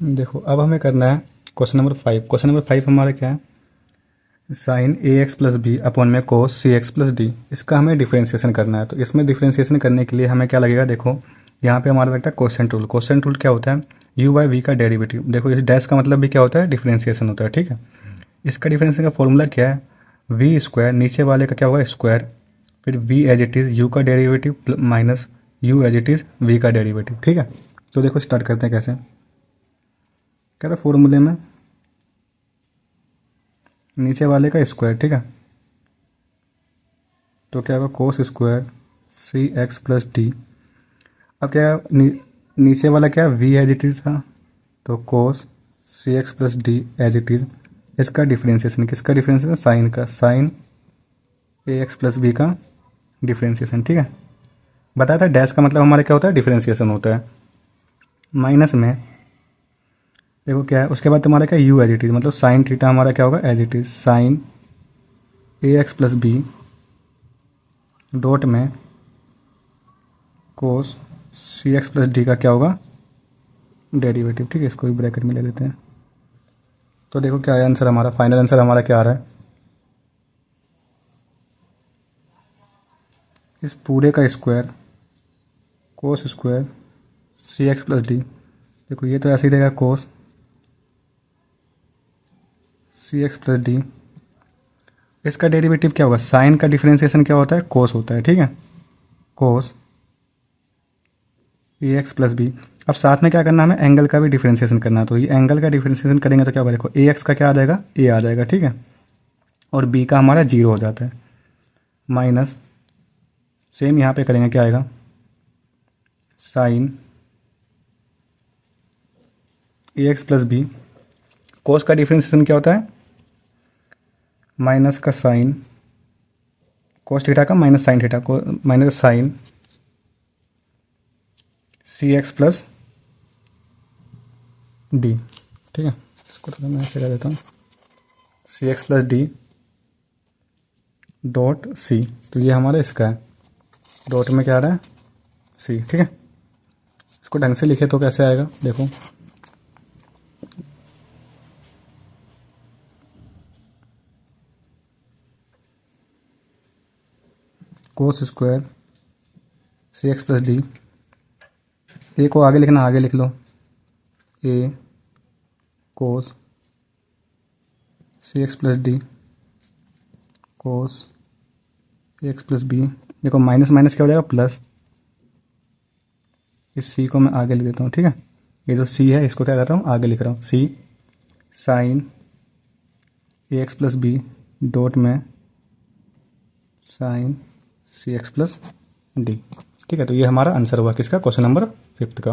देखो अब हमें करना है क्वेश्चन नंबर 5। क्वेश्चन नंबर 5 हमारा क्या है, साइन ए एक्स प्लस बी अपॉन में कोस सी एक्स प्लस डी। इसका हमें डिफरेंशिएशन करना है। तो इसमें डिफरेंशिएशन करने के लिए हमें क्या लगेगा, देखो यहाँ पे हमारा लगता है क्वेश्चन टूल। क्वेश्चन टूल क्या होता है, यू बाई वी का डेरिवेटिव। देखो इस डैश का मतलब भी क्या होता है, डिफरेंशिएशन होता है। ठीक है, इसका डिफरेंशिएशन का फॉर्मूला क्या है, वी स्क्वायर, नीचे वाले का क्या होगा स्क्वायर, फिर v as it is u का derivative minus u as it is v का डेरिवेटिव। ठीक है, तो देखो स्टार्ट करते हैं कैसे। क्या था फॉर्मूले में, नीचे वाले का स्क्वायर। ठीक है, तो क्या होगा कोस square c x plus D. अब क्या है, नीचे वाला क्या वी एज इट इज था, तो cos C x plus d as it is. इसका डिफरेंशिएशन, किसका डिफरेंशिएशन, साइन का, साइन ए एक्स प्लस बी का डिफरेंशिएशन। ठीक है, बताया था डैश का मतलब हमारा क्या होता है, डिफरेंशिएशन होता है। माइनस में देखो क्या है, उसके बाद तुम्हारा क्या यू एज इट इज, मतलब साइन थीटा हमारा क्या होगा as it is, sine A x plus B dot में कोस सी एक्स प्लस डी का क्या होगा डेरिवेटिव। ठीक है, इसको भी ब्रैकेट में ले लेते हैं। तो देखो क्या है आंसर हमारा, फाइनल आंसर हमारा क्या आ रहा है, इस पूरे का स्क्वायर कोस square c x plus D. देखो ये तो ऐसे ही रहेगा कोस सी एक्स प्लस डी। इसका डेरिवेटिव क्या होगा, साइन का डिफरेंशिएशन क्या होता है, कोस होता है। ठीक है, कोस ए एक्स प्लस बी। अब साथ में क्या करना है, हमें एंगल का भी डिफरेंशिएशन करना है। तो ये एंगल का डिफरेंशिएशन करेंगे तो क्या होगा, देखो ए एक्स का क्या आ जाएगा, ए आ जाएगा। ठीक है, और बी का हमारा जीरो हो जाता है, माइनस सेम यहाँ पे करेंगे क्या आएगा, साइन ए एक्स प्लस बी। कोस का डिफरेंशिएशन क्या होता है, माइनस का साइन कोस थीटा का माइनस साइन थीटा को, minus sine c x plus d. ठीक है, इसको थोड़ा मैं ऐसे कर देता हूँ, c x plus d dot c. तो ये हमारा इसका है, डॉट में क्या आ रहा है सी। ठीक है, इसको ढंग से लिखे तो कैसे आएगा, देखो cos square c x plus d. A को आगे लिखना, आगे लिख लो, a cos C x plus d cos x plus b. देखो माइनस माइनस क्या हो जाएगा प्लस, इस सी को मैं आगे लिख देता हूँ। ठीक है, ये जो सी है इसको क्या कर रहा हूँ, आगे लिख रहा हूँ, सी साइन ए एक्स प्लस बी डॉट में sign c x plus d. ठीक है, तो ये हमारा आंसर हुआ किसका, क्वेश्चन नंबर 5 का।